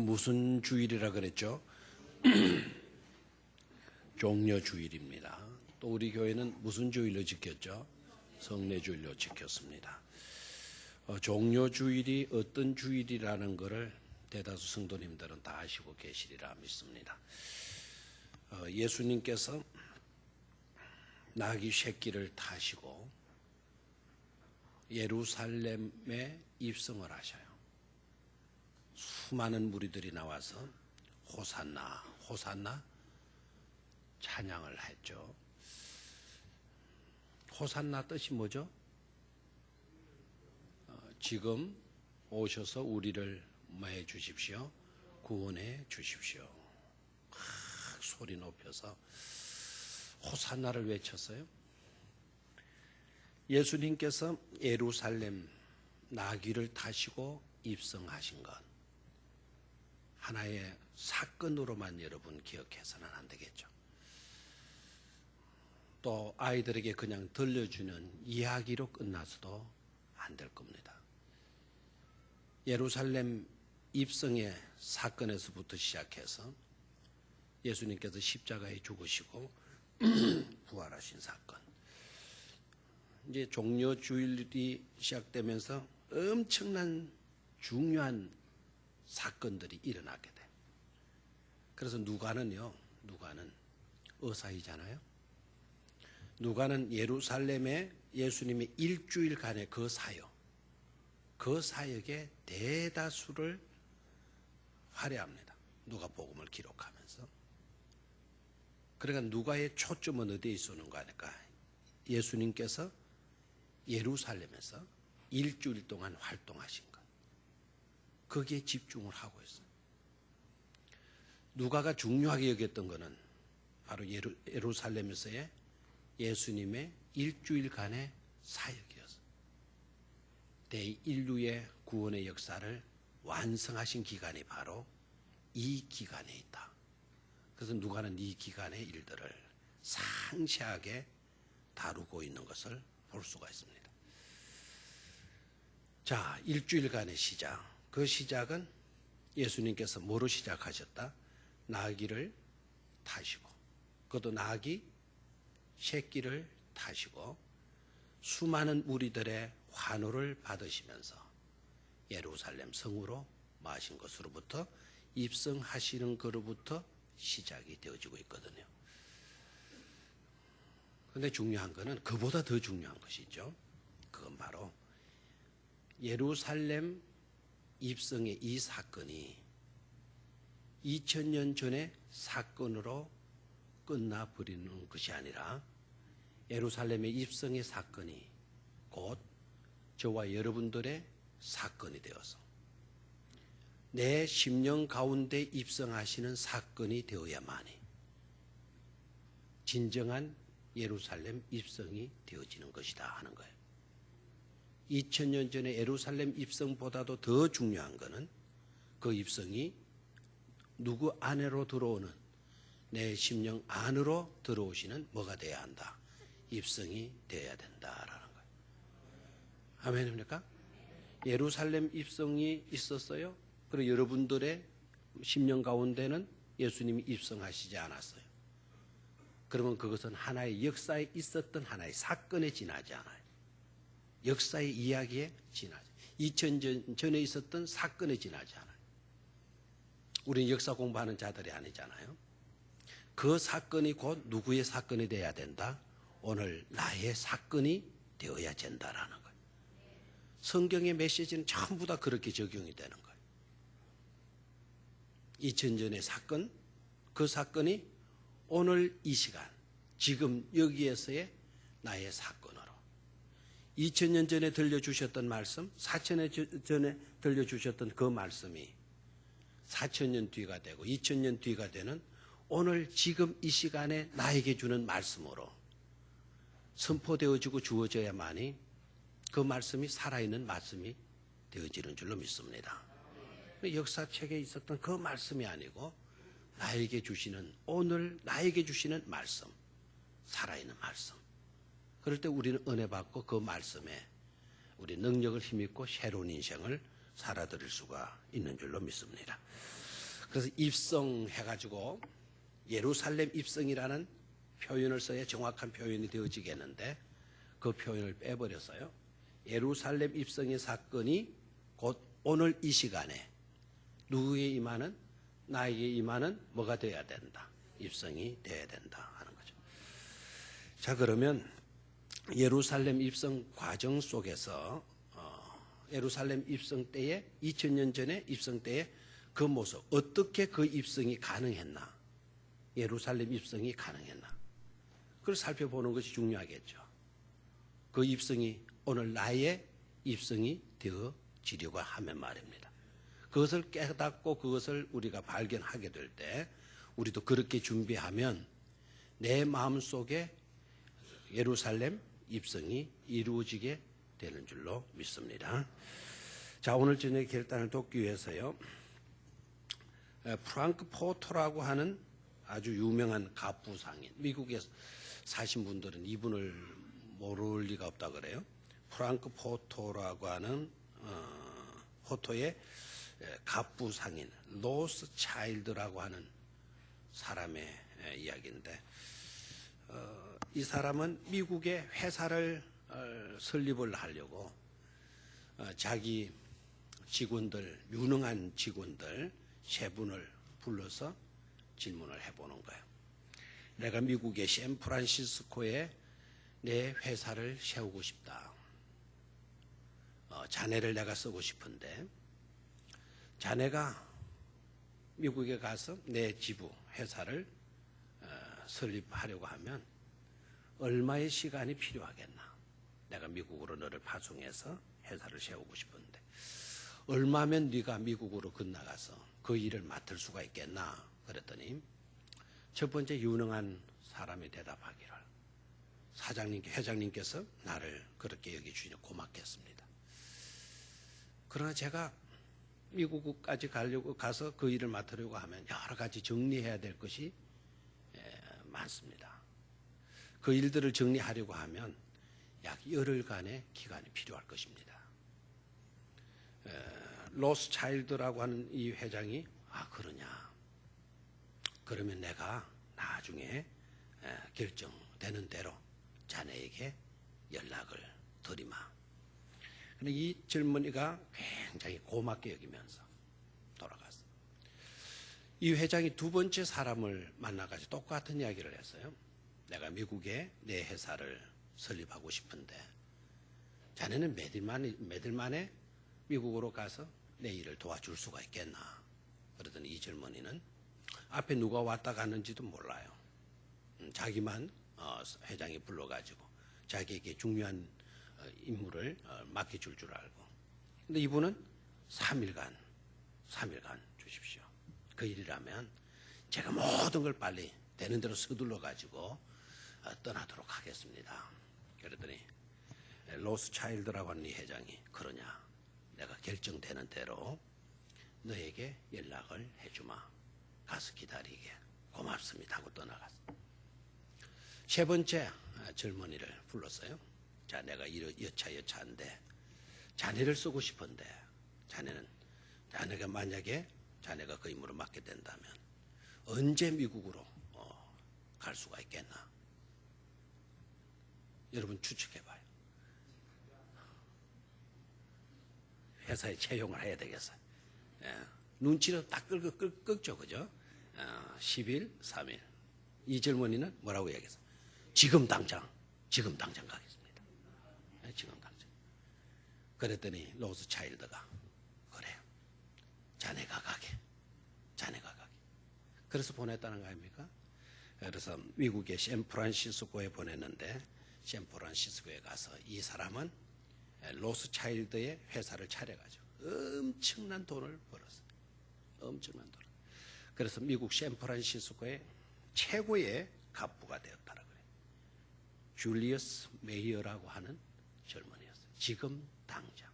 무슨 주일이라 그랬죠? 종려주일입니다. 또 우리 교회는 무슨 주일로 지켰죠? 성례주일로 지켰습니다. 종려주일이 어떤 주일이라는 것을 대다수 성도님들은 다 아시고 계시리라 믿습니다. 예수님께서 나귀 새끼를 타시고 예루살렘에 입성을 하셔요. 수많은 무리들이 나와서 호산나, 호산나 찬양을 했죠. 호산나 뜻이 뭐죠? 지금 오셔서 우리를 해 주십시오. 구원해 주십시오. 소리 높여서 호산나를 외쳤어요. 예수님께서 예루살렘 나귀를 타시고 입성하신 것 하나의 사건으로만 여러분 기억해서는 안 되겠죠. 또 아이들에게 그냥 들려주는 이야기로 끝나서도 안 될 겁니다. 예루살렘 입성의 사건에서부터 시작해서 예수님께서 십자가에 죽으시고 부활하신 사건, 이제 종려주일이 시작되면서 엄청난 중요한 사건들이 일어나게 돼. 그래서 누가는 의사이잖아요. 누가는 예루살렘에 예수님의 일주일간의 그 사역의 대다수를 할애합니다. 누가복음을 기록하면서. 그러니까 누가의 초점은 어디에 있었는가 하니까 예수님께서 예루살렘에서 일주일 동안 활동하신 것, 거기에 집중을 하고 있어요. 누가가 중요하게 여겼던 것은 바로 예루살렘에서의 예수님의 일주일간의 사역이었어요. 대인류의 구원의 역사를 완성하신 기간이 바로 이 기간에 있다. 그래서 누가는 이 기간의 일들을 상세하게 다루고 있는 것을 볼 수가 있습니다. 자, 일주일간의 시작. 그 시작은 예수님께서 뭐로 시작하셨다? 나귀를 타시고, 그것도 나귀 새끼를 타시고 수많은 무리들의 환호를 받으시면서 예루살렘 성으로 마신 것으로부터 입성하시는 것으로부터 시작이 되어지고 있거든요. 그런데 중요한 것은 그보다 더 중요한 것이 있죠. 그건 바로 예루살렘 입성의 이 사건이 2000년 전의 사건으로 끝나버리는 것이 아니라 예루살렘의 입성의 사건이 곧 저와 여러분들의 사건이 되어서 내 심령 가운데 입성하시는 사건이 되어야만이 진정한 예루살렘 입성이 되어지는 것이다 하는 거예요. 2000년 전의 예루살렘 입성보다도 더 중요한 것은 그 입성이 누구 안으로 들어오는, 내 심령 안으로 들어오시는 뭐가 돼야 한다? 입성이 되어야 된다라는 거예요. 아멘입니까? 예루살렘 입성이 있었어요. 그리고 여러분들의 심령 가운데는 예수님이 입성하시지 않았어요. 그러면 그것은 하나의 역사에 있었던 하나의 사건에 지나지 않아요. 역사의 이야기에 지나지, 2000년 전에 있었던 사건에 지나지 않아요. 우리는 역사 공부하는 자들이 아니잖아요. 그 사건이 곧 누구의 사건이 되어야 된다? 오늘 나의 사건이 되어야 된다라는 거예요. 성경의 메시지는 전부 다 그렇게 적용이 되는 거예요. 2000년의 사건, 그 사건이 오늘 이 시간, 지금 여기에서의 나의 사건으로 2000년 전에 들려주셨던 말씀, 4000년 전에 들려주셨던 그 말씀이 4000년 뒤가 되고 2000년 뒤가 되는 오늘 지금 이 시간에 나에게 주는 말씀으로 선포되어지고 주어져야만이 그 말씀이 살아있는 말씀이 되어지는 줄로 믿습니다. 역사책에 있었던 그 말씀이 아니고 나에게 주시는, 오늘 나에게 주시는 말씀, 살아있는 말씀. 그럴 때 우리는 은혜 받고 그 말씀에 우리 능력을 힘입고 새로운 인생을 살아드릴 수가 있는 줄로 믿습니다. 그래서 입성해가지고 예루살렘 입성이라는 표현을 써야 정확한 표현이 되어지겠는데 그 표현을 빼버렸어요. 예루살렘 입성의 사건이 곧 오늘 이 시간에 누구에게 임하는? 나에게 임하는 뭐가 되어야 된다. 입성이 되어야 된다 하는 거죠. 자, 그러면 예루살렘 입성 과정 속에서 예루살렘 입성 때에 2000년 전에 입성 때에 그 모습 어떻게 그 입성이 가능했나? 예루살렘 입성이 가능했나? 그걸 살펴보는 것이 중요하겠죠. 그 입성이 오늘 나의 입성이 되어지려고 하면 말입니다. 그것을 깨닫고 그것을 우리가 발견하게 될 때 우리도 그렇게 준비하면 내 마음속에 예루살렘 입성이 이루어지게 되는 줄로 믿습니다. 자, 오늘 저녁에 결단을 돕기 위해서요. 프랑크 포토라고 하는 아주 유명한 갑부상인, 미국에 사신 분들은 이분을 모를 리가 없다 그래요. 프랑크 포토라고 하는 포토의 갑부상인 로스 차일드라고 하는 사람의 이야기인데 이 사람은 미국의 회사를 설립을 하려고 자기 직원들, 유능한 직원들 세 분을 불러서 질문을 해보는 거예요. 내가 미국의 샌프란시스코에 내 회사를 세우고 싶다. 자네를 내가 쓰고 싶은데 자네가 미국에 가서 내 지부, 회사를 설립하려고 하면 얼마의 시간이 필요하겠나? 내가 미국으로 너를 파송해서 회사를 세우고 싶은데 얼마면 네가 미국으로 건너가서 그 일을 맡을 수가 있겠나? 그랬더니 첫 번째 유능한 사람이 대답하기를 회장님께서 나를 그렇게 여겨주시니 고맙겠습니다. 그러나 제가 미국까지 가려고 가서 그 일을 맡으려고 하면 여러 가지 정리해야 될 것이 많습니다. 그 일들을 정리하려고 하면 약 열흘간의 기간이 필요할 것입니다. 로스 차일드라고 하는 이 회장이 그러냐? 그러면 내가 나중에 결정되는 대로 자네에게 연락을 드리마. 근데 이 젊은이가 굉장히 고맙게 여기면서 돌아갔어. 이 회장이 두 번째 사람을 만나가지고 똑같은 이야기를 했어요. 내가 미국에 내 회사를 설립하고 싶은데 자네는 몇 일 만에 미국으로 가서 내 일을 도와줄 수가 있겠나? 그러더니 이 젊은이는 앞에 누가 왔다 갔는지도 몰라요. 자기만 회장이 불러가지고 자기에게 중요한 임무를 맡겨줄 줄 알고. 근데 이분은 3일간 주십시오. 그 일이라면 제가 모든 걸 빨리 되는 대로 서둘러 가지고 떠나도록 하겠습니다. 그랬더니 로스 차일드라고 하는 이 회장이 그러냐? 내가 결정되는 대로 너에게 연락을 해주마. 가서 기다리게. 고맙습니다 하고 떠나갔어. 세 번째 젊은이를 불렀어요. 자, 내가 여차한데 자네를 쓰고 싶은데 자네가 만약에 자네가 그 임무를 맡게 된다면 언제 미국으로 갈 수가 있겠나? 여러분 추측해봐요. 회사에 채용을 해야 되겠어요. 눈치를 딱 끄죠, 그죠? 10일, 3일. 이 젊은이는 뭐라고 얘기했어요? 지금 당장 가겠습니다. 지금 당장. 그랬더니 로스 차일드가 그래, 자네가 가게. 그래서 보냈다는 거 아닙니까? 그래서 미국의 샌프란시스코에 보냈는데 샌프란시스코에 가서 이 사람은 로스 차일드의 회사를 차려가지고 엄청난 돈을 벌었어요. 엄청난 돈. 그래서 미국 샌프란시스코의 최고의 갑부가 되었다라고 그래요. 줄리어스 메이어라고 하는 젊은이였어요. 지금 당장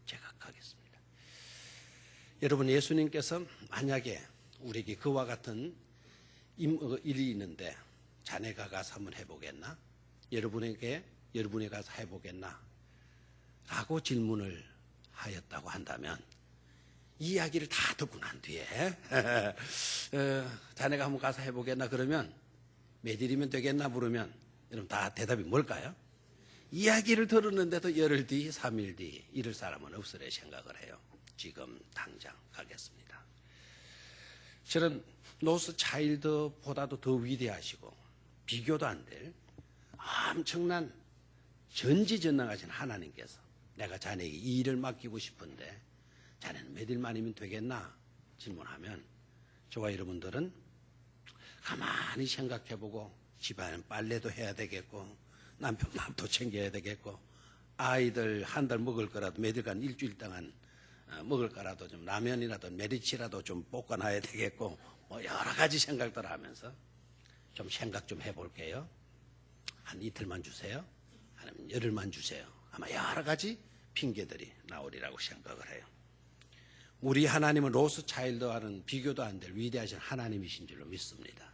제가 가겠습니다. 여러분, 예수님께서 만약에 우리에게 그와 같은 일이 있는데 자네가 가서 한번 해보겠나? 여러분이 가서 해보겠나? 라고 질문을 하였다고 한다면 이 이야기를 다 듣고 난 뒤에 자네가 한번 가서 해보겠나 그러면 몇 일이면 되겠나 물으면 여러분 다 대답이 뭘까요? 이야기를 들었는데도 열흘 뒤, 3일 뒤 이럴 사람은 없으려 생각을 해요. 지금 당장 가겠습니다. 저는 로스 차일드보다도 더 위대하시고 비교도 안 될 엄청난 전지전능하신 하나님께서 내가 자네에게 이 일을 맡기고 싶은데 자네는 몇 일만이면 되겠나 질문하면 저와 여러분들은 가만히 생각해보고 집안은 빨래도 해야 되겠고 남편 밥도 챙겨야 되겠고 아이들 한 달 먹을 거라도 몇 일간 일주일 동안 먹을 거라도 좀 라면이라도 메리치라도 좀 볶아놔야 되겠고 뭐 여러 가지 생각들 하면서 좀 생각 좀 해볼게요. 한 이틀만 주세요. 아니면 열흘만 주세요. 아마 여러 가지 핑계들이 나오리라고 생각을 해요. 우리 하나님은 로스 차일드와는 비교도 안 될 위대하신 하나님이신 줄로 믿습니다.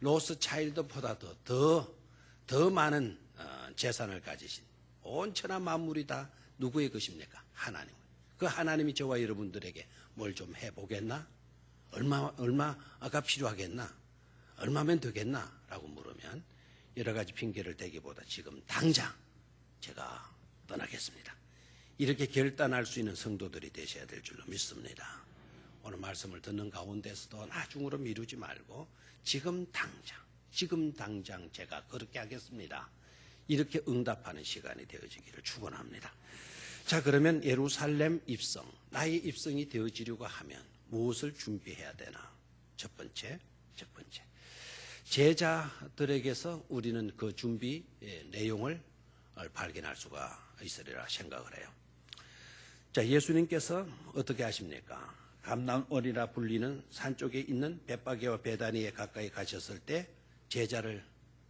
로스 차일드보다도 더 많은 재산을 가지신 온천한 만물이 다 누구의 것입니까? 하나님. 그 하나님이 저와 여러분들에게 뭘 좀 해보겠나? 얼마가 필요하겠나? 얼마면 되겠나? 라고 물으면 여러 가지 핑계를 대기보다 지금 당장 제가 떠나겠습니다. 이렇게 결단할 수 있는 성도들이 되셔야 될 줄로 믿습니다. 오늘 말씀을 듣는 가운데서도 나중으로 미루지 말고 지금 당장 제가 그렇게 하겠습니다. 이렇게 응답하는 시간이 되어지기를 축원합니다. 자, 그러면 예루살렘 입성, 나의 입성이 되어지려고 하면 무엇을 준비해야 되나? 첫 번째. 제자들에게서 우리는 그 준비 내용을 발견할 수가 있으리라 생각을 해요. 자, 예수님께서 어떻게 하십니까? 감람원이라 불리는 산 쪽에 있는 벳바게와 베다니에 가까이 가셨을 때 제자를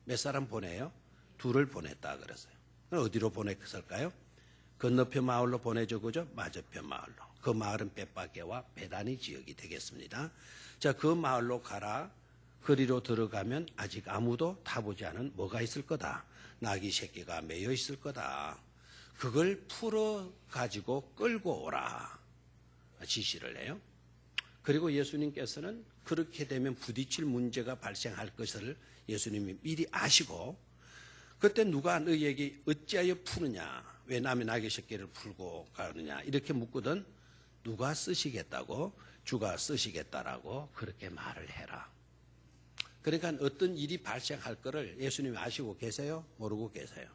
몇 사람 보내요? 2를 보냈다 그랬어요. 어디로 보냈을까요? 건너편 마을로 보내죠, 그죠? 맞은편 마을로. 그 마을은 벳바게와 베다니 지역이 되겠습니다. 자, 그 마을로 가라. 거리로 들어가면 아직 아무도 타보지 않은 뭐가 있을 거다. 나귀 새끼가 매여 있을 거다. 그걸 풀어 가지고 끌고 오라. 지시를 해요. 그리고 예수님께서는 그렇게 되면 부딪힐 문제가 발생할 것을 예수님이 미리 아시고 그때 누가 너희에게 어찌하여 푸느냐? 왜 남의 나귀 새끼를 풀고 가느냐? 이렇게 묻거든 누가 쓰시겠다고? 주가 쓰시겠다라고 그렇게 말을 해라. 그러니까 어떤 일이 발생할 거를 예수님이 아시고 계세요? 모르고 계세요?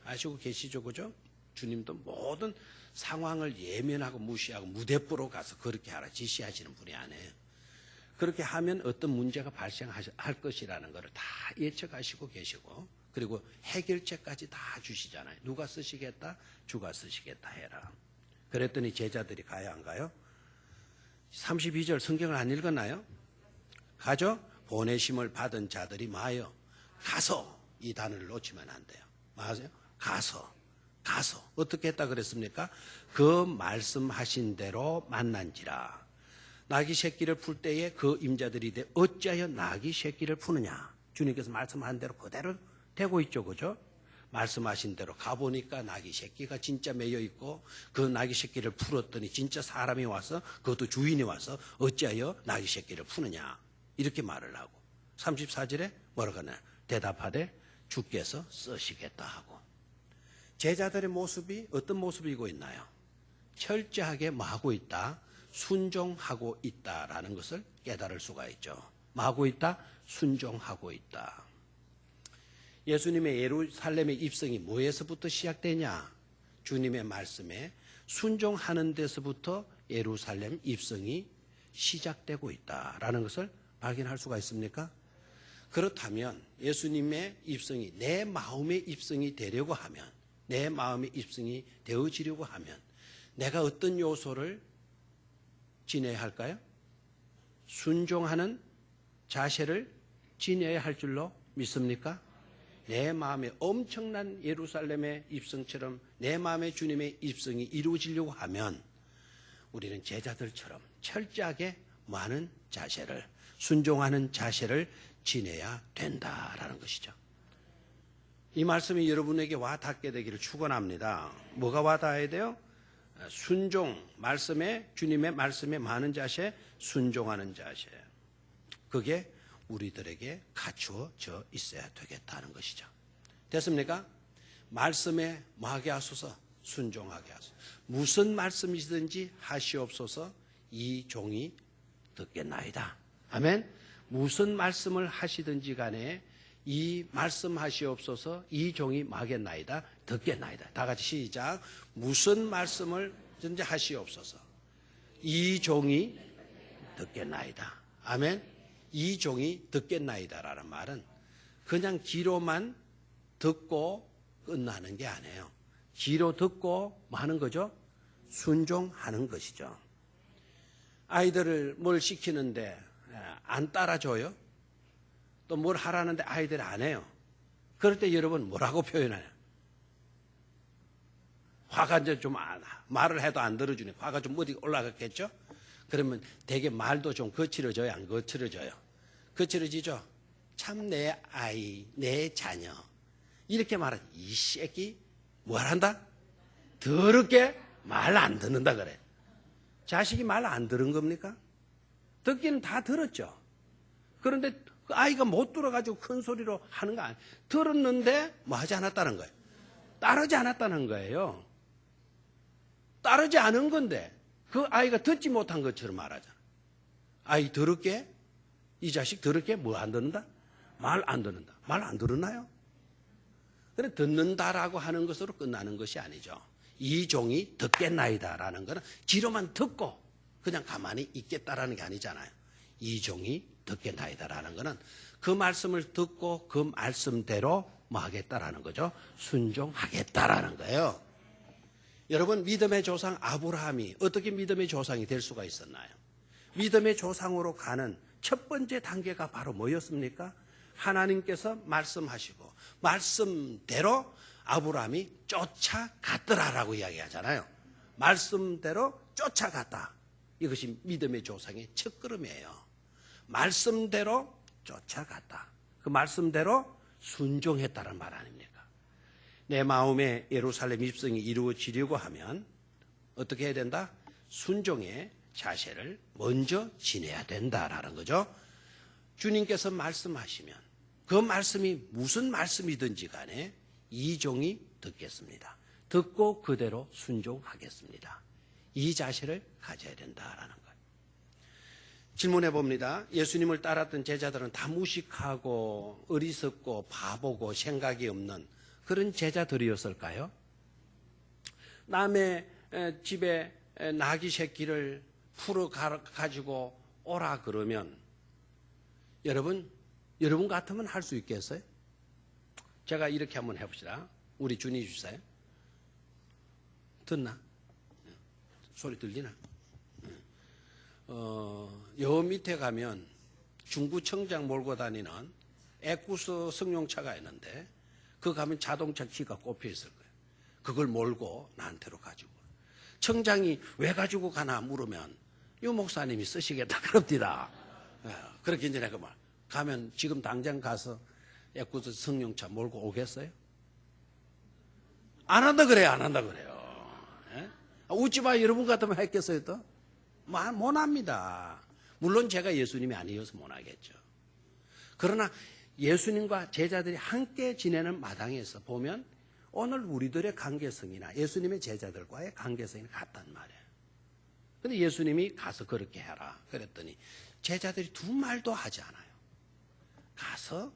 아시고 계시죠, 그죠? 주님도 모든 상황을 예면하고 무시하고 무대뽀로 가서 그렇게 하라 지시하시는 분이 아니에요. 그렇게 하면 어떤 문제가 발생할 것이라는 것을 다 예측하시고 계시고 그리고 해결책까지 다 주시잖아요. 누가 쓰시겠다? 주가 쓰시겠다 해라. 그랬더니 제자들이 가야 안 가요? 32절 성경을 안 읽었나요? 가죠? 보내심을 받은 자들이 마여 가서 이 단어를 놓치면 안 돼요. 맞아요? 가서 어떻게 했다 그랬습니까? 그 말씀하신 대로 만난지라. 나귀 새끼를 풀 때에 그 임자들이 어찌하여 나귀 새끼를 푸느냐? 주님께서 말씀한 대로 그대로 되고 있죠, 그죠? 말씀하신 대로 가보니까 나귀 새끼가 진짜 매여 있고 그 나귀 새끼를 풀었더니 진짜 사람이 와서 그것도 주인이 와서 어찌하여 나귀 새끼를 푸느냐? 이렇게 말을 하고 34절에 뭐라고 하냐? 대답하되 주께서 쓰시겠다 하고 제자들의 모습이 어떤 모습이고 있나요? 철저하게 뭐 하고 있다? 순종하고 있다라는 것을 깨달을 수가 있죠. 뭐 하고 있다? 순종하고 있다. 예수님의 예루살렘의 입성이 뭐에서부터 시작되냐? 주님의 말씀에 순종하는 데서부터 예루살렘 입성이 시작되고 있다라는 것을 발견할 수가 있습니까? 그렇다면 예수님의 입성이 내 마음의 입성이 되려고 하면 내 마음의 입성이 되어지려고 하면 내가 어떤 요소를 지내야 할까요? 순종하는 자세를 지내야 할 줄로 믿습니까? 내 마음에 엄청난 예루살렘의 입성처럼 내 마음의 주님의 입성이 이루어지려고 하면 우리는 제자들처럼 철저하게 많은 자세를 순종하는 자세를 지내야 된다라는 것이죠. 이 말씀이 여러분에게 와 닿게 되기를 축원합니다. 뭐가 와 닿아야 돼요? 순종, 주님의 말씀에 많은 자세, 순종하는 자세. 그게 우리들에게 갖추어져 있어야 되겠다는 것이죠. 됐습니까? 말씀에 뭐하게 하소서? 순종하게 하소서. 무슨 말씀이든지 하시옵소서. 이 종이 듣겠나이다. 아멘. 무슨 말씀을 하시든지 간에 이 말씀하시옵소서. 이 종이 뭐하겠나이다? 듣겠나이다. 다 같이 시작. 무슨 말씀을 든지 하시옵소서. 이 종이 듣겠나이다. 아멘. 이 종이 듣겠나이다라는 말은 그냥 귀로만 듣고 끝나는 게 아니에요. 귀로 듣고 뭐 하는 거죠? 순종하는 것이죠. 아이들을 뭘 시키는데 안 따라줘요? 또 뭘 하라는데 아이들이 안 해요. 그럴 때 여러분 뭐라고 표현해요? 화가 이제 좀 말을 해도 안 들어주니 화가 좀 어디 올라갔겠죠? 그러면 되게 말도 좀 거칠어져요? 안 거칠어져요? 거칠어지죠? 참 내 아이, 내 자녀. 이렇게 말하지. 이 새끼 뭘 한다? 더럽게 말 안 듣는다 그래. 자식이 말 안 들은 겁니까? 듣기는 다 들었죠. 그런데 그 아이가 못 들어가지고 큰 소리로 하는 거 아니에요. 들었는데 뭐 하지 않았다는 거예요. 따르지 않았다는 거예요. 따르지 않은 건데 그 아이가 듣지 못한 것처럼 말하잖아. 아이 더럽게? 이 자식 더럽게 뭐 안 듣는다? 말 안 듣는다. 말 안 들었나요? 그래 듣는다라고 하는 것으로 끝나는 것이 아니죠. 이 종이 듣겠나이다라는 것은 귀로만 듣고 그냥 가만히 있겠다라는 게 아니잖아요. 이 종이 듣겠나이다라는 것은 그 말씀을 듣고 그 말씀대로 뭐 하겠다라는 거죠. 순종하겠다라는 거예요. 여러분 믿음의 조상 아브라함이 어떻게 믿음의 조상이 될 수가 있었나요? 믿음의 조상으로 가는 첫 번째 단계가 바로 뭐였습니까? 하나님께서 말씀하시고 말씀대로 아브라함이 쫓아갔더라라고 이야기하잖아요. 말씀대로 쫓아갔다. 이것이 믿음의 조상의 첫걸음이에요. 말씀대로 쫓아갔다. 그 말씀대로 순종했다는 말 아닙니까? 내 마음에 예루살렘 입성이 이루어지려고 하면 어떻게 해야 된다? 순종의 자세를 먼저 지내야 된다라는 거죠. 주님께서 말씀하시면 그 말씀이 무슨 말씀이든지 간에 이 종이 듣겠습니다. 듣고 그대로 순종하겠습니다. 이 자세를 가져야 된다라는 거예요. 질문해 봅니다. 예수님을 따랐던 제자들은 다 무식하고 어리석고 바보고 생각이 없는 그런 제자들이었을까요? 남의 집에 나귀 새끼를 풀어 가지고 오라 그러면 여러분 같으면 할 수 있겠어요? 제가 이렇게 한번 해봅시다. 우리 준이 주세요. 듣나? 소리 들리나? 여 밑에 가면 중구청장 몰고 다니는 에쿠스 승용차가 있는데 그 가면 자동차 키가 꼽혀 있을 거예요. 그걸 몰고 나한테로 가지고 청장이 왜 가지고 가나 물으면 유 목사님이 쓰시겠다 그럽니다. 그렇게 이제 내가 말 가면 지금 당장 가서 에쿠스 승용차 몰고 오겠어요? 안 한다 그래요. 안 한다 그래요. 웃지 마. 여러분 같으면 했겠어요 또? 못 합니다. 물론 제가 예수님이 아니어서 못 하겠죠. 그러나 예수님과 제자들이 함께 지내는 마당에서 보면 오늘 우리들의 관계성이나 예수님의 제자들과의 관계성이 같단 말이에요. 근데 예수님이 가서 그렇게 해라 그랬더니 제자들이 두 말도 하지 않아요. 가서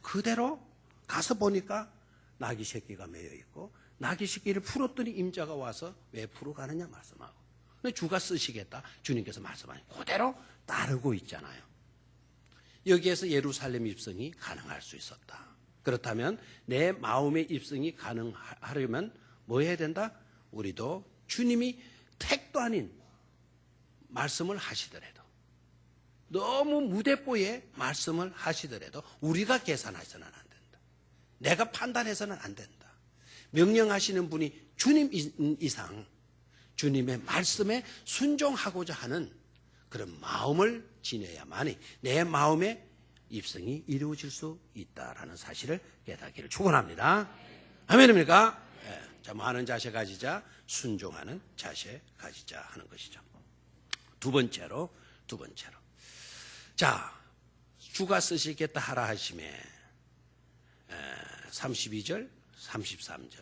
그대로 가서 보니까 나귀 새끼가 매여 있고 나귀 새끼를 풀었더니 임자가 와서 왜 풀어 가느냐 말씀하고 근데 주가 쓰시겠다 주님께서 말씀하니 그대로 따르고 있잖아요. 여기에서 예루살렘 입성이 가능할 수 있었다. 그렇다면 내 마음의 입성이 가능하려면 뭐 해야 된다? 우리도 주님이 택도 아닌 말씀을 하시더라도 너무 무대뽀에 말씀을 하시더라도 우리가 계산해서는 안 된다. 내가 판단해서는 안 된다. 명령하시는 분이 주님 이상 주님의 말씀에 순종하고자 하는 그런 마음을 지녀야만이 내 마음의 입성이 이루어질 수 있다라는 사실을 깨닫기를 축원합니다. 아멘입니까? 네. 자, 많은 자세 가지자, 순종하는 자세 가지자 하는 것이죠. 두 번째로. 자, 주가 쓰시겠다 하라 하심에 32절, 33절.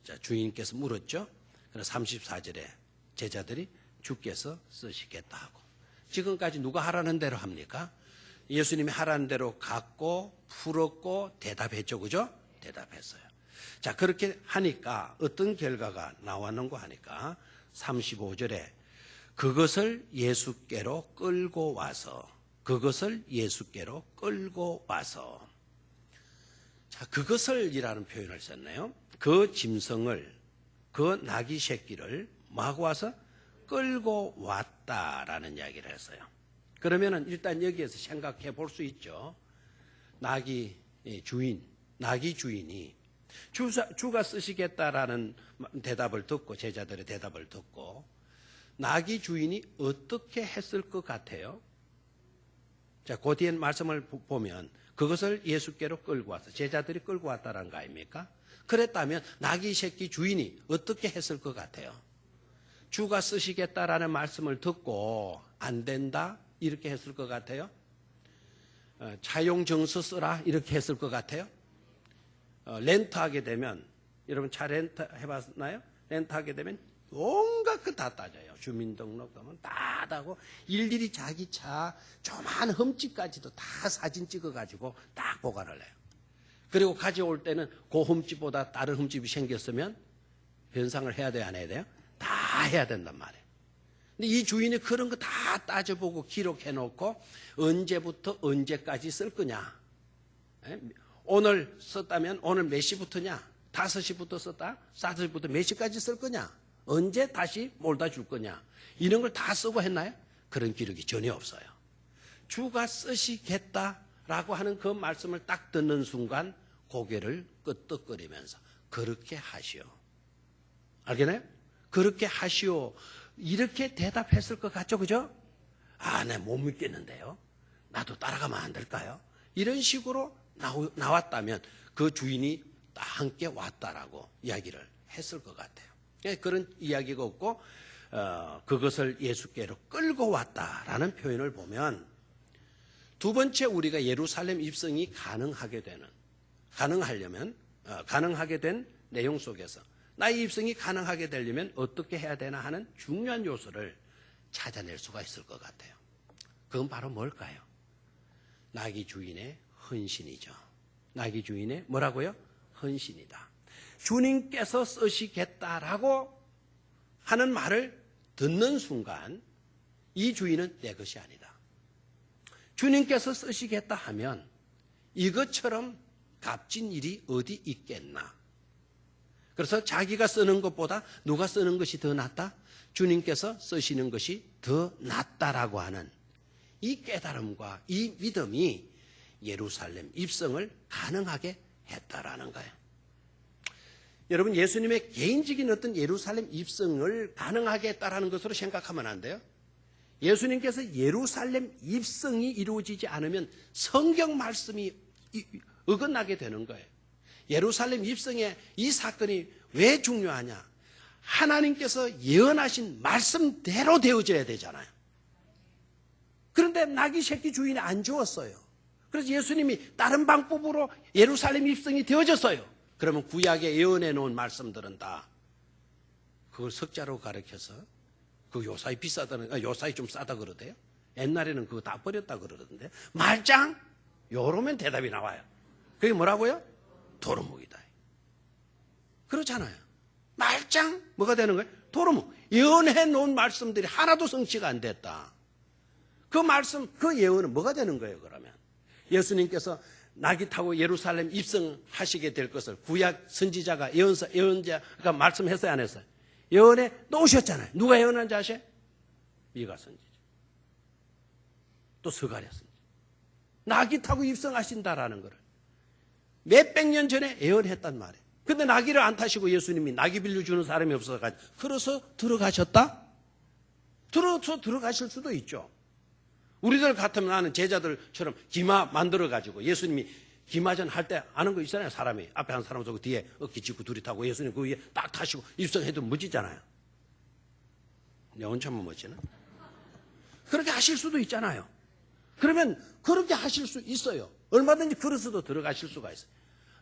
자, 주인께서 물었죠. 그래서 34절에 제자들이 주께서 쓰시겠다 하고. 지금까지 누가 하라는 대로 합니까? 예수님이 하라는 대로 갖고 풀었고 대답했죠. 그죠? 대답했어요. 자, 그렇게 하니까 어떤 결과가 나왔는고 하니까 35절에 그것을 예수께로 끌고 와서 자, 그것을이라는 표현을 썼네요. 그 짐승을, 그 나귀 새끼를 뭐하고 와서 끌고 왔다라는 이야기를 했어요. 그러면은 일단 여기에서 생각해 볼 수 있죠. 나귀 주인이 주가 쓰시겠다라는 대답을 듣고, 제자들의 대답을 듣고 나귀 주인이 어떻게 했을 것 같아요? 자, 그 뒤에 말씀을 보면 그것을 예수께로 끌고 와서 제자들이 끌고 왔다라는 거 아닙니까? 그랬다면 나귀 새끼 주인이 어떻게 했을 것 같아요? 주가 쓰시겠다라는 말씀을 듣고 안 된다 이렇게 했을 것 같아요? 차용 정서 쓰라 이렇게 했을 것 같아요? 렌트하게 되면, 여러분 차 렌트 해봤나요? 렌트하게 되면 온갖 거 다 따져요. 주민등록 가면 다 따고 일일이 자기 차 조그만 흠집까지도 다 사진 찍어가지고 딱 보관을 해요. 그리고 가져올 때는 그 흠집보다 다른 흠집이 생겼으면 변상을 해야 돼요, 안 해야 돼요? 다 해야 된단 말이에요. 근데 이 주인이 그런 거 다 따져보고 기록해놓고 언제부터 언제까지 쓸 거냐? 오늘 썼다면 오늘 몇 시부터냐? 5시부터 썼다? 4시부터 몇 시까지 쓸 거냐? 언제 다시 몰다 줄 거냐? 이런 걸 다 쓰고 했나요? 그런 기록이 전혀 없어요. 주가 쓰시겠다라고 하는 그 말씀을 딱 듣는 순간 고개를 끄덕거리면서 그렇게 하시오. 알겠나요? 그렇게 하시오. 이렇게 대답했을 것 같죠? 그죠? 아, 네, 못 믿겠는데요. 나도 따라가면 안 될까요? 이런 식으로 나왔다면 그 주인이 함께 왔다라고 이야기를 했을 것 같아요. 그런 이야기가 없고 그것을 예수께로 끌고 왔다라는 표현을 보면 두 번째 우리가 예루살렘 입성이 가능하게 된 내용 속에서 나의 입성이 가능하게 되려면 어떻게 해야 되나 하는 중요한 요소를 찾아낼 수가 있을 것 같아요. 그건 바로 뭘까요? 나귀 주인의 헌신이죠. 나귀 주인의 뭐라고요? 헌신이다. 주님께서 쓰시겠다라고 하는 말을 듣는 순간 이 주인은 내 것이 아니다. 주님께서 쓰시겠다 하면 이것처럼 값진 일이 어디 있겠나. 그래서 자기가 쓰는 것보다 누가 쓰는 것이 더 낫다? 주님께서 쓰시는 것이 더 낫다라고 하는 이 깨달음과 이 믿음이 예루살렘 입성을 가능하게 했다라는 거예요. 여러분, 예수님의 개인적인 어떤 예루살렘 입성을 가능하게 했다라는 것으로 생각하면 안 돼요. 예수님께서 예루살렘 입성이 이루어지지 않으면 성경 말씀이 어긋나게 되는 거예요. 예루살렘 입성의 이 사건이 왜 중요하냐? 하나님께서 예언하신 말씀대로 되어져야 되잖아요. 그런데 나귀 새끼 주인이 안 주었어요. 그래서 예수님이 다른 방법으로 예루살렘 입성이 되어졌어요. 그러면 구약에 예언해 놓은 말씀들은 다 그걸 석자로 가르쳐서 그 요사이 비싸다는, 요사이 좀 싸다 그러대요. 옛날에는 그거 다 버렸다 그러던데 말짱 요러면 대답이 나와요. 그게 뭐라고요? 도루묵이다. 그렇잖아요. 말짱 뭐가 되는 거예요? 도루묵. 예언해 놓은 말씀들이 하나도 성취가 안 됐다. 그 말씀, 그 예언은 뭐가 되는 거예요? 그러면 예수님께서 나귀 타고 예루살렘 입성하시게 될 것을 구약 선지자가 예언자가 말씀했어요, 안 했어요? 예언해 놓으셨잖아요. 누가 예언한지 아세요? 미가 선지자. 또 스가랴 선지자. 나귀 타고 입성하신다라는 것을 몇백 년 전에 예언했단 말이에요. 근데 나귀를 안 타시고 예수님이 나귀 빌려주는 사람이 없어가지고 그래서 들어가셨다? 들어가실 수도 있죠. 우리들 같으면 나는 제자들처럼 기마 만들어가지고 예수님이 기마전 할 때 아는 거 있잖아요. 사람이 앞에 한 사람 서고 뒤에 어깨 짚고 둘이 타고 예수님 그 위에 딱 타시고 입성해도 멋지잖아요. 내 온천만 멋지나? 그렇게 하실 수도 있잖아요. 그러면 그렇게 하실 수 있어요. 얼마든지 그릇으로 들어가실 수가 있어요.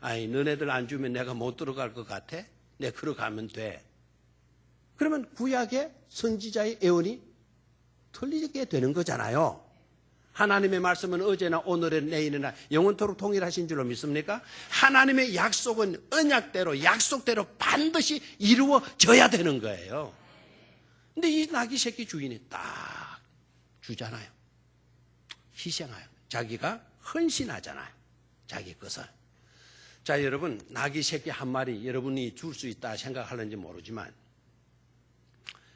아니 너네들 안 주면 내가 못 들어갈 것 같아? 내가 들어가면 돼. 그러면 구약의 선지자의 예언이 틀리게 되는 거잖아요. 하나님의 말씀은 어제나 오늘은 내일이나 영원토록 동일하신 줄로 믿습니까? 하나님의 약속은 언약대로 약속대로 반드시 이루어져야 되는 거예요. 근데 이 나귀 새끼 주인이 딱 주잖아요. 희생하여 자기가 헌신하잖아요. 자기 것을. 자 여러분 나귀 새끼 한 마리 여러분이 줄 수 있다 생각하는지 모르지만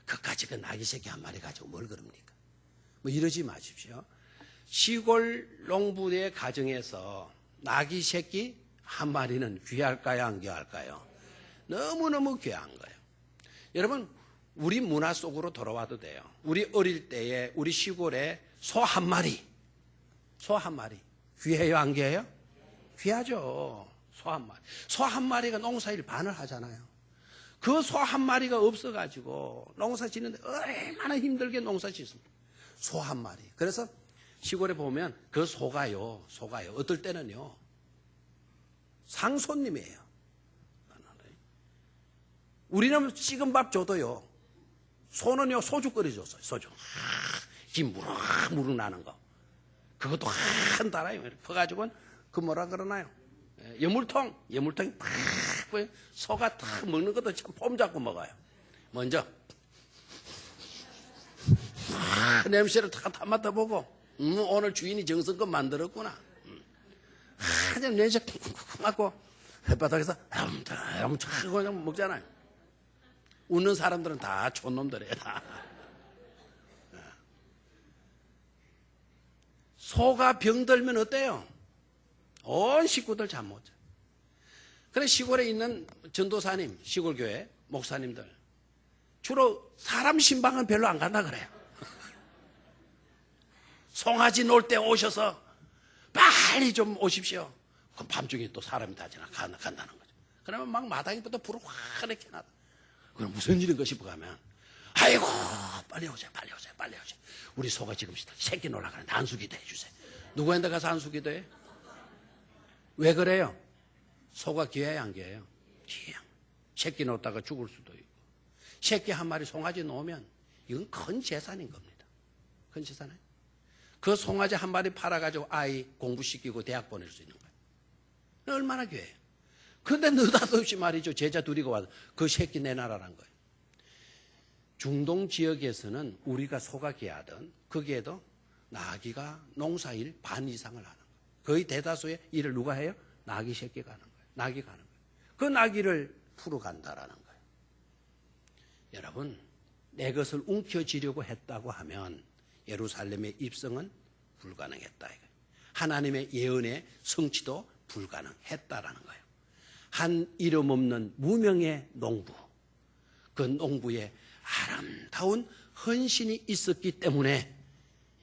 그까지 그 나귀 새끼 한 마리 가지고 뭘 그럽니까? 뭐 이러지 마십시오. 시골 농부의 가정에서 나귀 새끼 한 마리는 귀할까요? 안 귀할까요? 너무너무 귀한 거예요. 여러분 우리 문화 속으로 돌아와도 돼요. 우리 어릴 때에 우리 시골에 소 한 마리 귀해요? 안 귀해요? 귀하죠. 소 한 마리. 소 한 마리가 농사일 반을 하잖아요. 그 소 한 마리가 없어가지고 농사 짓는데 얼마나 힘들게 농사 짓습니다. 소 한 마리. 그래서 시골에 보면 그 소가요. 어떨 때는요. 상손님이에요. 우리는 식은 밥 줘도요. 소는요 소주 끓여줬어요. 소주. 김 무르르 나는 거. 그것도 한 달아요. 퍼가지고는 그 뭐라 그러나요? 예물통이 탁 소가 탁 먹는 것도 참 폼 잡고 먹어요. 먼저 냄새를 탁 맡아보고 오늘 주인이 정성껏 만들었구나. 그냥 냄새 쿵쿵 맡고 햇바닥에서 엄청 그냥 먹잖아요. 웃는 사람들은 다 촌놈들이에요. 다. 소가 병들면 어때요? 온 식구들 잠 못 자. 그래 시골에 있는 전도사님, 시골교회 목사님들 주로 사람 신방은 별로 안 간다 그래요. 송아지 놀 때 오셔서 빨리 좀 오십시오. 그럼 밤중에 또 사람이 다 간다는 거죠. 그러면 막 마당에부터 불을 환하게 켜놔. 그럼 무슨 일인가 싶어가면 아이고 빨리 오세요. 우리 소가 지금 새끼 놀라 그러는데 안수기도 해주세요. 누구한테 가서 안수기도 해? 왜 그래요? 소가 귀해요 안 귀해요? 귀해요. 새끼 놓다가 죽을 수도 있고 새끼 한 마리 송아지 놓으면 이건 큰 재산인 겁니다. 큰 재산이에요. 그 송아지 한 마리 팔아가지고 아이 공부시키고 대학 보낼 수 있는 거예요. 얼마나 귀해요. 그런데 느닷없이 말이죠. 제자 둘이가 와서 그 새끼 내놔라란 거예요. 중동 지역에서는 우리가 소가 귀하던 거기에도 나귀가 농사일 반 이상을 하는 거예요. 거의 대다수의 일을 누가 해요? 나귀 새끼가 하는 거예요. 나귀가 하는 거예요. 그 나귀를 풀어간다라는 거예요. 여러분 내 것을 움켜쥐려고 했다고 하면 예루살렘의 입성은 불가능했다. 하나님의 예언의 성취도 불가능했다라는 거예요. 한 이름 없는 무명의 농부, 그 농부의 아름다운 헌신이 있었기 때문에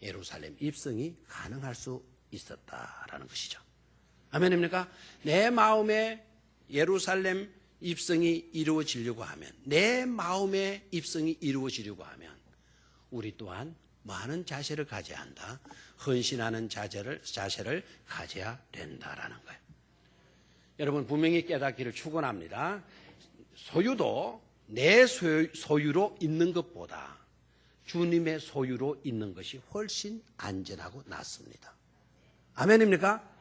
예루살렘 입성이 가능할 수 있었다라는 것이죠. 아멘입니까? 내 마음에 예루살렘 입성이 이루어지려고 하면, 내 마음의 입성이 이루어지려고 하면 우리 또한 많은 자세를 가져야 한다. 헌신하는 자세를 가져야 된다라는 거예요. 여러분 분명히 깨닫기를 축원합니다. 소유도 내 소유로 있는 것보다 주님의 소유로 있는 것이 훨씬 안전하고 낫습니다. 아멘입니까?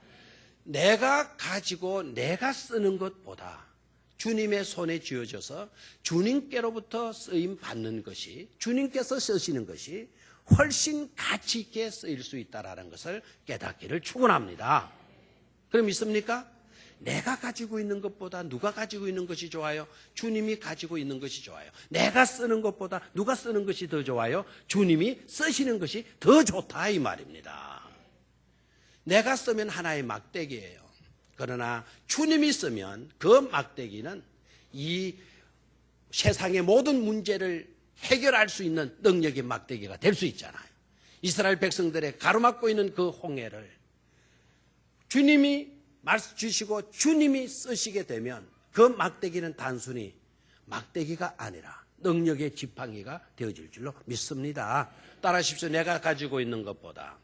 내가 가지고 내가 쓰는 것보다 주님의 손에 쥐어져서 주님께로부터 쓰임 받는 것이, 주님께서 쓰시는 것이 훨씬 가치 있게 쓰일 수 있다는 것을 깨닫기를 축원합니다. 그럼 믿습니까? 내가 가지고 있는 것보다 누가 가지고 있는 것이 좋아요? 주님이 가지고 있는 것이 좋아요. 내가 쓰는 것보다 누가 쓰는 것이 더 좋아요? 주님이 쓰시는 것이 더 좋다 이 말입니다. 내가 쓰면 하나의 막대기예요. 그러나 주님이 쓰면 그 막대기는 이 세상의 모든 문제를 해결할 수 있는 능력의 막대기가 될 수 있잖아요. 이스라엘 백성들의 가로막고 있는 그 홍해를 주님이 말씀 주시고 주님이 쓰시게 되면 그 막대기는 단순히 막대기가 아니라 능력의 지팡이가 되어질 줄로 믿습니다. 따라하십시오. 내가 가지고 있는 것보다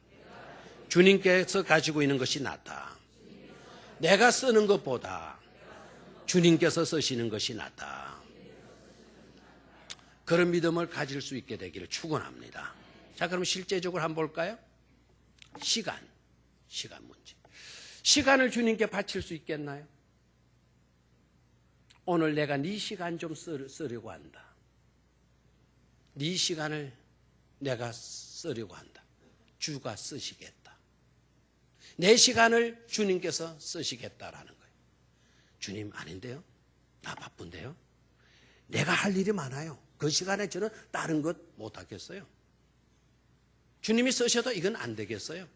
주님께서 가지고 있는 것이 낫다. 내가 쓰는 것보다 주님께서 쓰시는 것이 낫다. 그런 믿음을 가질 수 있게 되기를 축원합니다. 자, 그럼 실제적으로 한번 볼까요? 시간 문제. 시간을 주님께 바칠 수 있겠나요? 오늘 내가 네 시간 좀 쓰려고 한다. 네 시간을 내가 쓰려고 한다. 주가 쓰시겠다. 내 시간을 주님께서 쓰시겠다라는 거예요. 주님 아닌데요? 나 바쁜데요? 내가 할 일이 많아요. 그 시간에 저는 다른 것 못하겠어요. 주님이 쓰셔도 이건 안 되겠어요.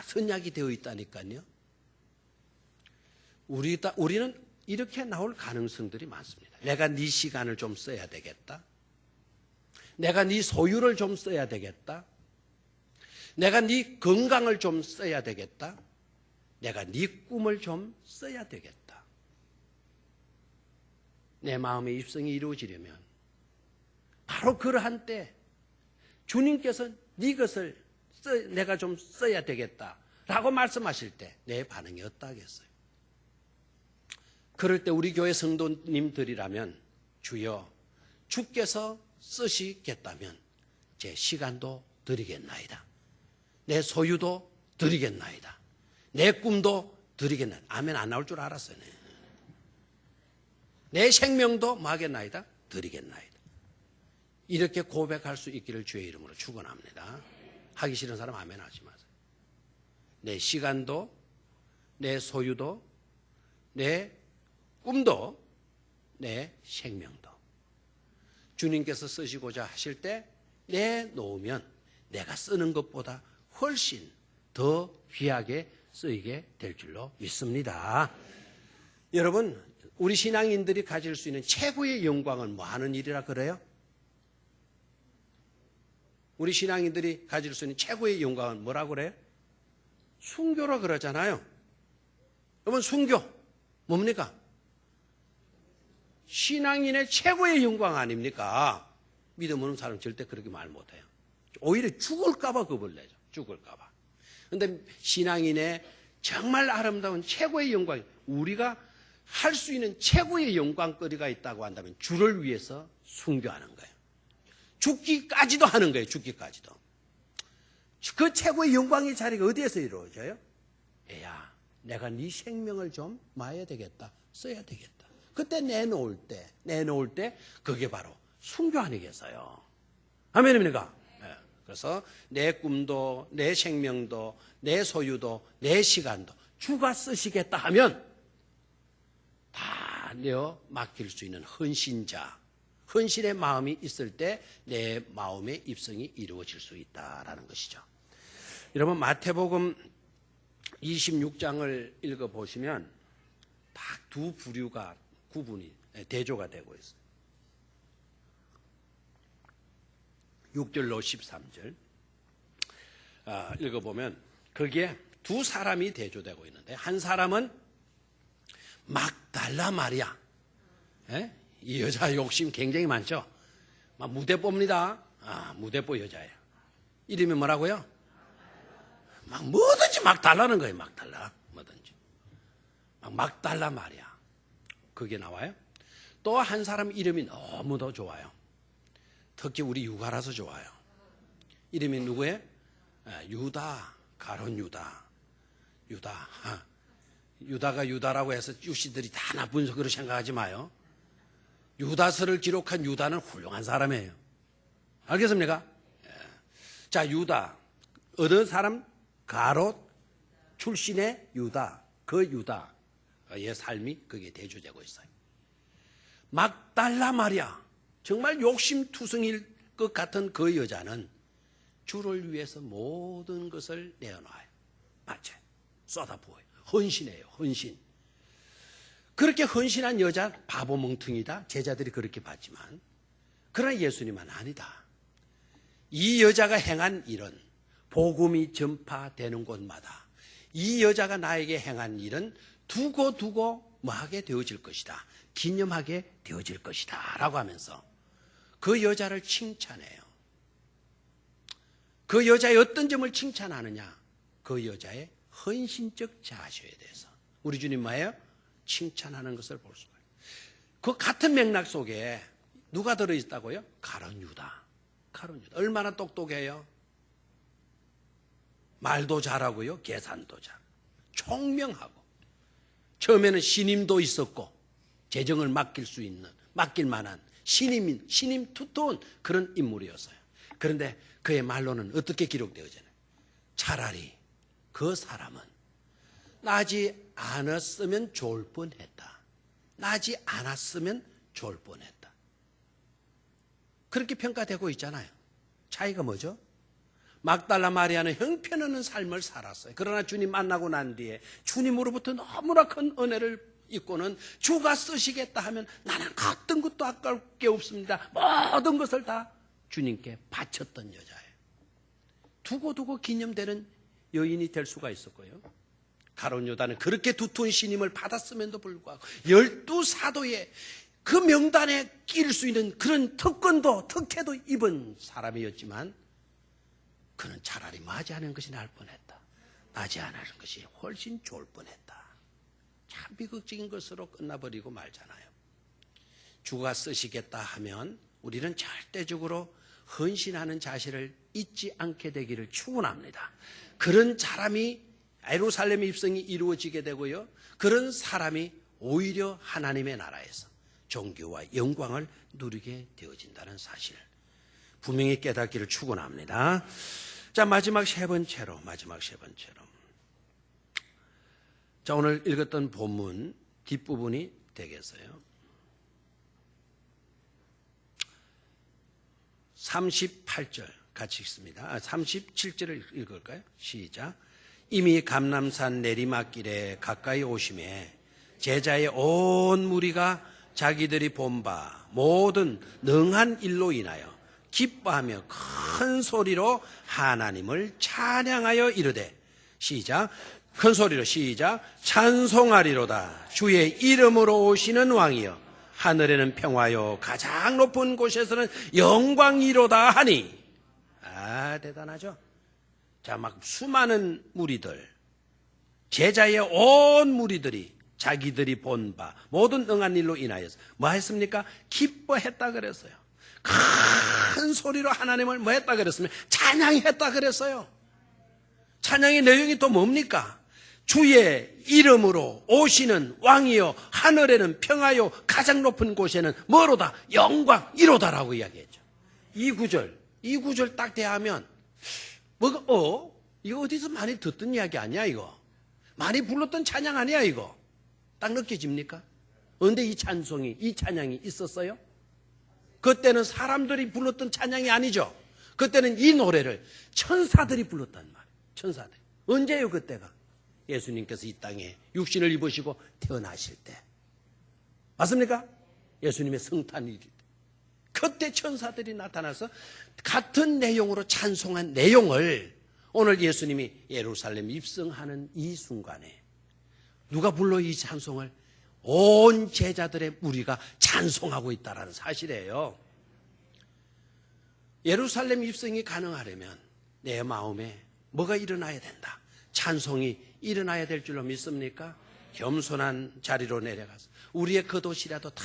선약이 되어 있다니까요. 우리는 이렇게 나올 가능성들이 많습니다. 내가 네 시간을 좀 써야 되겠다. 내가 네 소유를 좀 써야 되겠다. 내가 네 건강을 좀 써야 되겠다. 내가 네 꿈을 좀 써야 되겠다. 내 마음의 입성이 이루어지려면 바로 그러한 때 주님께서 네 것을 내가 좀 써야 되겠다라고 말씀하실 때 내 반응이 어떠하겠어요? 그럴 때 우리 교회 성도님들이라면 주여 주께서 쓰시겠다면 제 시간도 드리겠나이다. 내 소유도 드리겠나이다. 내 꿈도 드리겠나이다. 아멘 안 나올 줄 알았어요. 내 생명도 뭐 하겠나이다? 드리겠나이다. 이렇게 고백할 수 있기를 주의 이름으로 축원합니다. 하기 싫은 사람 아멘 하지 마세요. 내 시간도 내 소유도 내 꿈도 내 생명도 주님께서 쓰시고자 하실 때 내놓으면 내가 쓰는 것보다 훨씬 더 귀하게 쓰이게 될 줄로 믿습니다. 여러분, 우리 신앙인들이 가질 수 있는 최고의 영광은 뭐 하는 일이라 그래요? 우리 신앙인들이 가질 수 있는 최고의 영광은 뭐라고 그래요? 순교라 그러잖아요. 여러분, 순교 뭡니까? 신앙인의 최고의 영광 아닙니까? 믿음 없는 사람 절대 그렇게 말 못해요. 오히려 죽을까 봐 겁을 내죠. 죽을까 봐. 그런데 신앙인의 정말 아름다운 최고의 영광, 우리가 할 수 있는 최고의 영광거리가 있다고 한다면 주를 위해서 순교하는 거예요. 죽기까지도 하는 거예요. 죽기까지도. 그 최고의 영광의 자리가 어디에서 이루어져요? 애야, 내가 네 생명을 좀 마야 되겠다. 써야 되겠다. 그때 내놓을 때 그게 바로 순교 아니겠어요? 아멘입니까? 네. 그래서 내 꿈도 내 생명도 내 소유도 내 시간도 주가 쓰시겠다 하면 다 내어 맡길 수 있는 헌신자, 헌신의 마음이 있을 때 내 마음의 입성이 이루어질 수 있다라는 것이죠. 여러분, 마태복음 26장을 읽어보시면 딱 두 부류가 구분이 대조가 되고 있어요. 6절로 13절 읽어보면 거기에 두 사람이 대조되고 있는데 한 사람은 막달라 마리아. 이 여자 욕심 굉장히 많죠. 막 무대뽀입니다. 무대뽀 여자예요. 이름이 뭐라고요? 막 뭐든지 막 달라는 거예요. 막 달라. 뭐든지. 막 달라 마리아. 그게 나와요. 또 한 사람 이름이 너무도 좋아요. 특히 우리 유가라서 좋아요. 이름이 누구예요? 유다, 가론 유다. 유다가 유다라고 해서 유씨들이 다 나쁜 속으로 생각하지 마요. 유다서를 기록한 유다는 훌륭한 사람이에요. 알겠습니까? 자, 유다. 어느 사람? 가롯 출신의 유다. 그 유다의 삶이 거기에 대조되고 있어요. 막달라 마리아. 정말 욕심투성일 것 같은 그 여자는 주를 위해서 모든 것을 내어놔요. 맞죠? 쏟아부어요. 헌신해요. 헌신. 그렇게 헌신한 여자 바보 멍텅이다. 제자들이 그렇게 봤지만 그러나 예수님은 아니다. 이 여자가 행한 일은 복음이 전파되는 곳마다 이 여자가 나에게 행한 일은 두고 뭐하게 되어질 것이다. 기념하게 되어질 것이다. 라고 하면서 그 여자를 칭찬해요. 그 여자의 어떤 점을 칭찬하느냐? 그 여자의 헌신적 자세에 대해서 우리 주님 뭐예요? 칭찬하는 것을 볼 수가 있어요. 그 같은 맥락 속에 누가 들어있다고요? 가룟 유다. 얼마나 똑똑해요? 말도 잘하고요. 계산도 잘. 총명하고. 처음에는 신임도 있었고 재정을 맡길 만한 신임 투토운 그런 인물이었어요. 그런데 그의 말로는 어떻게 기록되어지나요? 차라리 그 사람은 나지 않았으면 좋을 뻔했다. 나지 않았으면 좋을 뻔했다. 그렇게 평가되고 있잖아요. 차이가 뭐죠? 막달라 마리아는 형편없는 삶을 살았어요. 그러나 주님 만나고 난 뒤에 주님으로부터 너무나 큰 은혜를 입고는 주가 쓰시겠다 하면 나는 어떤 것도 아까울 게 없습니다. 모든 것을 다 주님께 바쳤던 여자예요. 두고 기념되는 여인이 될 수가 있었고요. 가룟 유다는 그렇게 두터운 신임을 받았음에도 불구하고 12사도의 그 명단에 끼일 수 있는 그런 특혜도 입은 사람이었지만 그는 차라리 맞이 않은 것이 나을 뻔했다. 맞이 않은 것이 훨씬 좋을 뻔했다. 참 비극적인 것으로 끝나버리고 말잖아요. 주가 쓰시겠다 하면 우리는 절대적으로 헌신하는 자세를 잊지 않게 되기를 축원합니다. 그런 사람이 예루살렘 입성이 이루어지게 되고요. 그런 사람이 오히려 하나님의 나라에서 존귀와 영광을 누리게 되어진다는 사실 분명히 깨닫기를 축원합니다. 자, 마지막 세 번째로. 자, 오늘 읽었던 본문 뒷부분이 되겠어요. 38절 같이 읽습니다. 37절을 읽을까요? 시작. 이미 감람산 내리막길에 가까이 오심에 제자의 온 무리가 자기들이 본 바 모든 능한 일로 인하여 기뻐하며 큰 소리로 하나님을 찬양하여 이르되 시작. 큰 소리로 시작. 찬송하리로다. 주의 이름으로 오시는 왕이여 하늘에는 평화요 가장 높은 곳에서는 영광이로다 하니. 대단하죠. 자, 막 수많은 무리들, 제자의 온 무리들이 자기들이 본 바 모든 응한 일로 인하여서 뭐 했습니까? 기뻐했다 그랬어요. 큰 소리로 하나님을 뭐 했다 그랬으면 찬양했다 그랬어요. 찬양의 내용이 또 뭡니까? 주의 이름으로 오시는 왕이요 하늘에는 평화요 가장 높은 곳에는 뭐로다? 영광이로다라고 이야기했죠. 이 구절 딱 대하면 이거 어디서 많이 듣던 이야기 아니야 이거? 많이 불렀던 찬양 아니야 이거? 딱 느껴집니까? 그런데 이 찬양이 있었어요? 그때는 사람들이 불렀던 찬양이 아니죠. 그때는 이 노래를 천사들이 불렀단 말이에요. 천사들. 언제예요 그때가? 예수님께서 이 땅에 육신을 입으시고 태어나실 때. 맞습니까? 예수님의 성탄일 때. 그때 천사들이 나타나서 같은 내용으로 찬송한 내용을 오늘 예수님이 예루살렘 입성하는 이 순간에 누가 불러 이 찬송을? 온 제자들의 무리가 찬송하고 있다는 사실이에요. 예루살렘 입성이 가능하려면 내 마음에 뭐가 일어나야 된다? 찬송이 일어나야 될 줄로 믿습니까? 겸손한 자리로 내려가서 우리의 겉옷이라도 다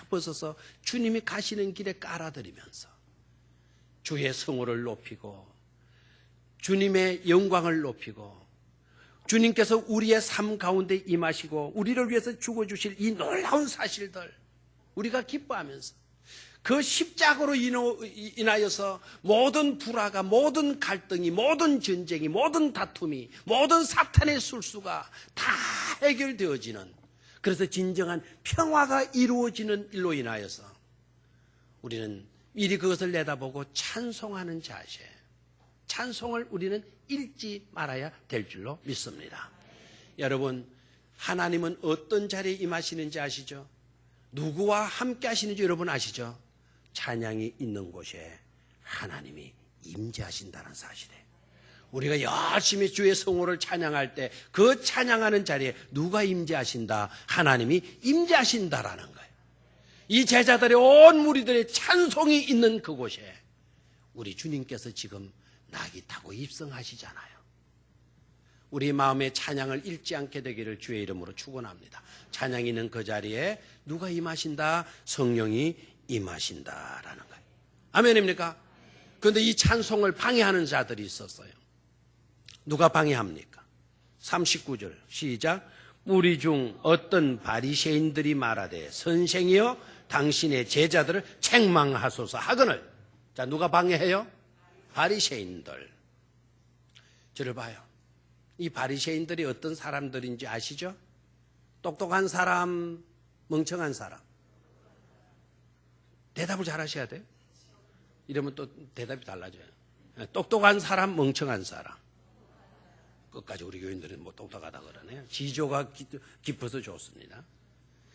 벗어서 주님이 가시는 길에 깔아드리면서 주의 성호를 높이고 주님의 영광을 높이고 주님께서 우리의 삶 가운데 임하시고 우리를 위해서 죽어주실 이 놀라운 사실들 우리가 기뻐하면서 그 십자가로 인하여서 모든 불화가 모든 갈등이 모든 전쟁이 모든 다툼이 모든 사탄의 술수가 다 해결되어지는 그래서 진정한 평화가 이루어지는 일로 인하여서 우리는 미리 그것을 내다보고 찬송하는 자세 찬송을 우리는 잃지 말아야 될 줄로 믿습니다. 여러분 하나님은 어떤 자리에 임하시는지 아시죠? 누구와 함께 하시는지 여러분 아시죠? 찬양이 있는 곳에 하나님이 임재하신다는 사실에 우리가 열심히 주의 성호를 찬양할 때 그 찬양하는 자리에 누가 임재하신다? 하나님이 임재하신다라는 거예요. 이 제자들의 온 무리들의 찬송이 있는 그곳에 우리 주님께서 지금 낙이 타고 입성하시잖아요. 우리 마음의 찬양을 잃지 않게 되기를 주의 이름으로 축원합니다. 찬양이 있는 그 자리에 누가 임하신다? 성령이 임하신다라는 거예요. 아멘입니까? 그런데 이 찬송을 방해하는 자들이 있었어요. 누가 방해합니까? 39절 시작. 우리 중 어떤 바리새인들이 말하되 선생이여 당신의 제자들을 책망하소서 하거늘. 자, 누가 방해해요? 바리새인들. 저를 봐요. 이 바리새인들이 어떤 사람들인지 아시죠? 똑똑한 사람, 멍청한 사람. 대답을 잘 하셔야 돼요. 이러면 또 대답이 달라져요. 똑똑한 사람, 멍청한 사람. 끝까지 우리 교인들은 뭐 똑똑하다 그러네요. 지조가 깊어서 좋습니다.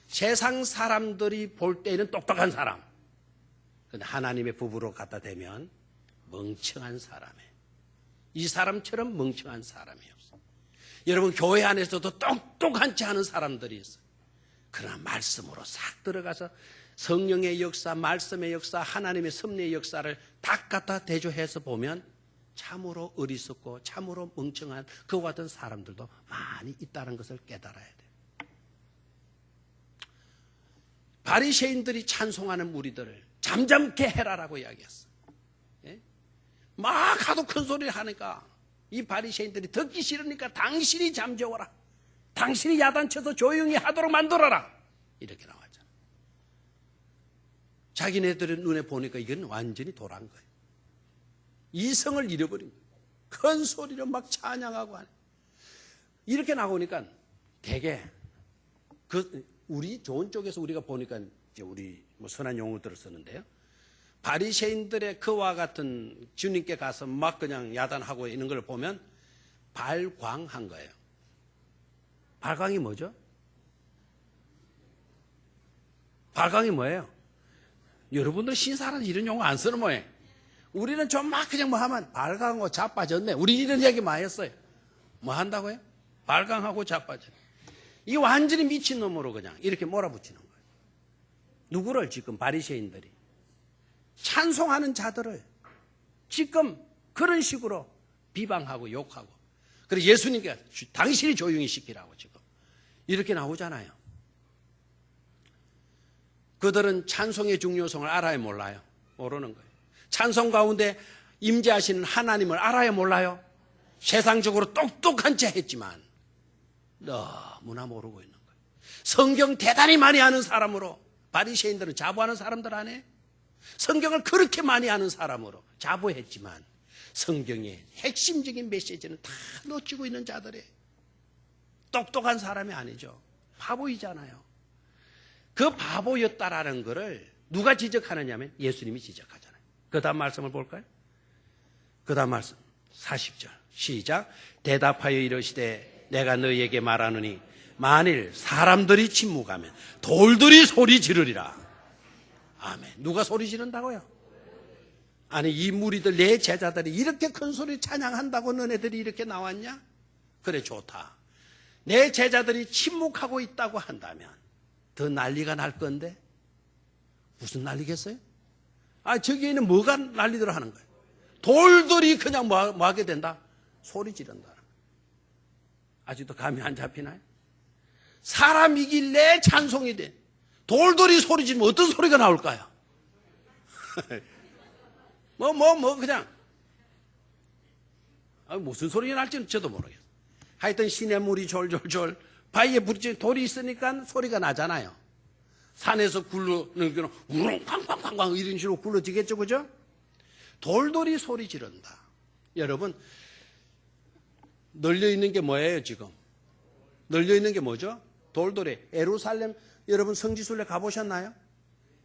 세상 사람들이 볼 때는 똑똑한 사람. 그런데 하나님의 부부로 갖다 대면 멍청한 사람이에요. 이 사람처럼 멍청한 사람이 없어요. 여러분 교회 안에서도 똑똑한 체 하는 사람들이 있어요. 그러나 말씀으로 싹 들어가서 성령의 역사, 말씀의 역사, 하나님의 섭리의 역사를 다 갖다 대조해서 보면 참으로 어리석고 참으로 멍청한 그와 같은 사람들도 많이 있다는 것을 깨달아야 돼요. 바리새인들이 찬송하는 무리들을 잠잠케 해라라고 이야기했어요. 예? 막 하도 큰 소리를 하니까 이 바리새인들이 듣기 싫으니까 당신이 잠재워라. 당신이 야단쳐서 조용히 하도록 만들어라. 이렇게 나왔잖아요. 자기네들의 눈에 보니까 이건 완전히 도란 거예요. 이성을 잃어버린 거예요. 큰 소리로 막 찬양하고 하네. 이렇게 나오니까 되게 우리 좋은 쪽에서 우리가 보니까 이제 우리 뭐 선한 용어들을 쓰는데요. 바리새인들의 그와 같은 주님께 가서 막 그냥 야단하고 있는 걸 보면 발광한 거예요. 발광이 뭐죠? 발광이 뭐예요? 여러분들 신사는 이런 용어 안 쓰는 모양. 우리는 좀 막 그냥 뭐 하면 발광하고 자빠졌네. 우리 이런 얘기 많이 했어요. 뭐 한다고요? 발광하고 자빠졌네. 이 완전히 미친놈으로 그냥 이렇게 몰아붙이는 거예요. 누구를 지금 바리새인들이 찬송하는 자들을 지금 그런 식으로 비방하고 욕하고 그래서 예수님께 당신이 조용히 시키라고 지금 이렇게 나오잖아요. 그들은 찬송의 중요성을 알아야 몰라요? 모르는 거예요. 찬송 가운데 임재하시는 하나님을 알아야 몰라요? 세상적으로 똑똑한 체 했지만 너무나 모르고 있는 거예요. 성경 대단히 많이 아는 사람으로 바리새인들은 자부하는 사람들 아니에요? 성경을 그렇게 많이 아는 사람으로 자부했지만 성경의 핵심적인 메시지는 다 놓치고 있는 자들이에요. 똑똑한 사람이 아니죠. 바보이잖아요. 그 바보였다라는 것을 누가 지적하느냐면 예수님이 지적하잖아요. 그 다음 말씀을 볼까요? 그 다음 말씀 40절 시작. 대답하여 이르시되 내가 너희에게 말하노니 만일 사람들이 침묵하면 돌들이 소리 지르리라. 아멘. 누가 소리 지른다고요? 아니 이 무리들 내 제자들이 이렇게 큰 소리 찬양한다고 너네들이 이렇게 나왔냐? 그래 좋다. 내 제자들이 침묵하고 있다고 한다면 더 난리가 날 건데 무슨 난리겠어요? 아 저기에는 뭐가 난리들 하는 거예요? 돌들이 그냥 뭐 하게 된다? 소리 지른다. 아직도 감이 안 잡히나요? 사람이길래 찬송이 돼. 돌돌이 소리 지르면 어떤 소리가 나올까요? 그냥 무슨 소리가 날지는 저도 모르겠어요. 하여튼 시냇물이 졸졸졸 바위에 부딪힌 돌이 있으니까 소리가 나잖아요. 산에서 굴러는 게 우렁 쾅쾅쾅쾅 이런 식으로 굴러지겠죠, 그죠? 돌돌이 소리 지른다. 여러분 널려 있는 게 뭐예요 지금? 널려 있는 게 뭐죠? 돌돌이. 예루살렘 여러분 성지순례 가보셨나요?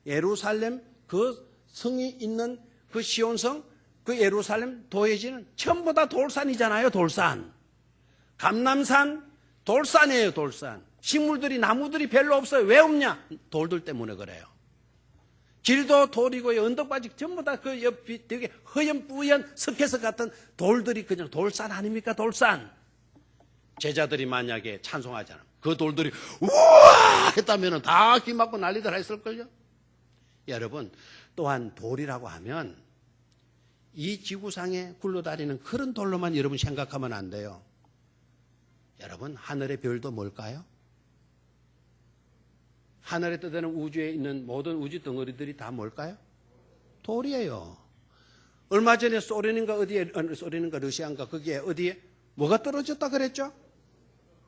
예루살렘 그 성이 있는 그 시온성 그 예루살렘 도회지는 전부 다 돌산이잖아요. 돌산. 감람산 돌산이에요. 돌산. 식물들이 나무들이 별로 없어요. 왜 없냐? 돌들 때문에 그래요. 길도 돌이고요. 언덕바지 전부 다 그 옆이 되게 허연뿌연 스케스 같은 돌들이 그냥 돌산 아닙니까? 돌산. 제자들이 만약에 찬송하잖아. 그 돌들이 우와 했다면 다 기맞고 난리들 했을걸요. 여러분 또한 돌이라고 하면 이 지구상에 굴러다니는 그런 돌로만 여러분 생각하면 안 돼요. 여러분 하늘의 별도 뭘까요? 하늘에 떠다니는 우주에 있는 모든 우주 덩어리들이 다 뭘까요? 돌이에요. 얼마 전에 소련인가 어디에, 소련인가 러시아인가 거기에 어디에 뭐가 떨어졌다 그랬죠?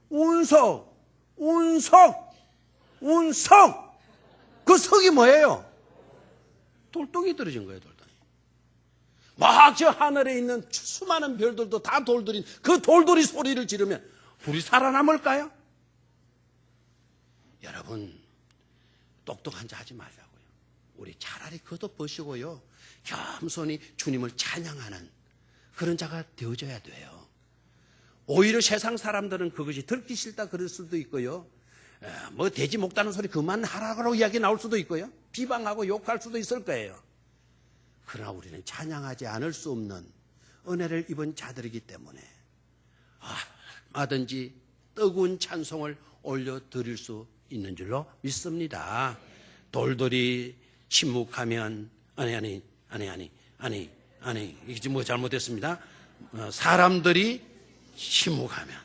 운석. 그 석이 뭐예요? 돌덩이 떨어진 거예요, 돌덩이. 막 저 하늘에 있는 수많은 별들도 다 돌들인 그 돌들이 소리를 지르면 우리 살아남을까요? 여러분, 똑똑한 자 하지 말라고요. 우리 차라리 걷어보시고요. 겸손히 주님을 찬양하는 그런 자가 되어져야 돼요. 오히려 세상 사람들은 그것이 듣기 싫다 그럴 수도 있고요. 뭐 돼지 목다는 소리 그만하라고 이야기 나올 수도 있고요. 비방하고 욕할 수도 있을 거예요. 그러나 우리는 찬양하지 않을 수 없는 은혜를 입은 자들이기 때문에 얼마든지 뜨거운 찬송을 올려드릴 수 있는 줄로 믿습니다. 돌돌이 침묵하면 아니 이게 지금 뭐 잘못됐습니다. 사람들이 침묵하면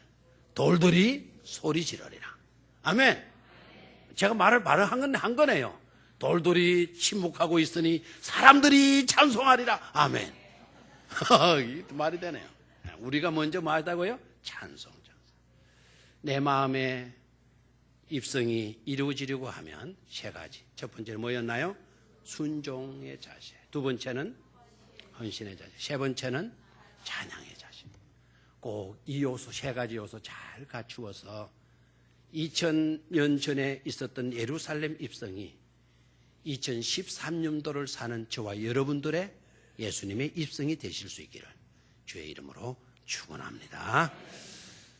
돌들이 소리 지르리라. 아멘. 제가 말을 한 거네요. 돌돌이 침묵하고 있으니 사람들이 찬송하리라. 아멘. 이게 말이 되네요. 우리가 먼저 뭐 하다고요? 찬송. 내 마음의 입성이 이루어지려고 하면 세 가지. 첫 번째는 뭐였나요? 순종의 자세. 두 번째는 헌신의 자세. 세 번째는 찬양의 자세. 꼭 이 요소, 세 가지 요소 잘 갖추어서 2000년 전에 있었던 예루살렘 입성이 2013년도를 사는 저와 여러분들의 예수님의 입성이 되실 수 있기를 주의 이름으로 축원합니다.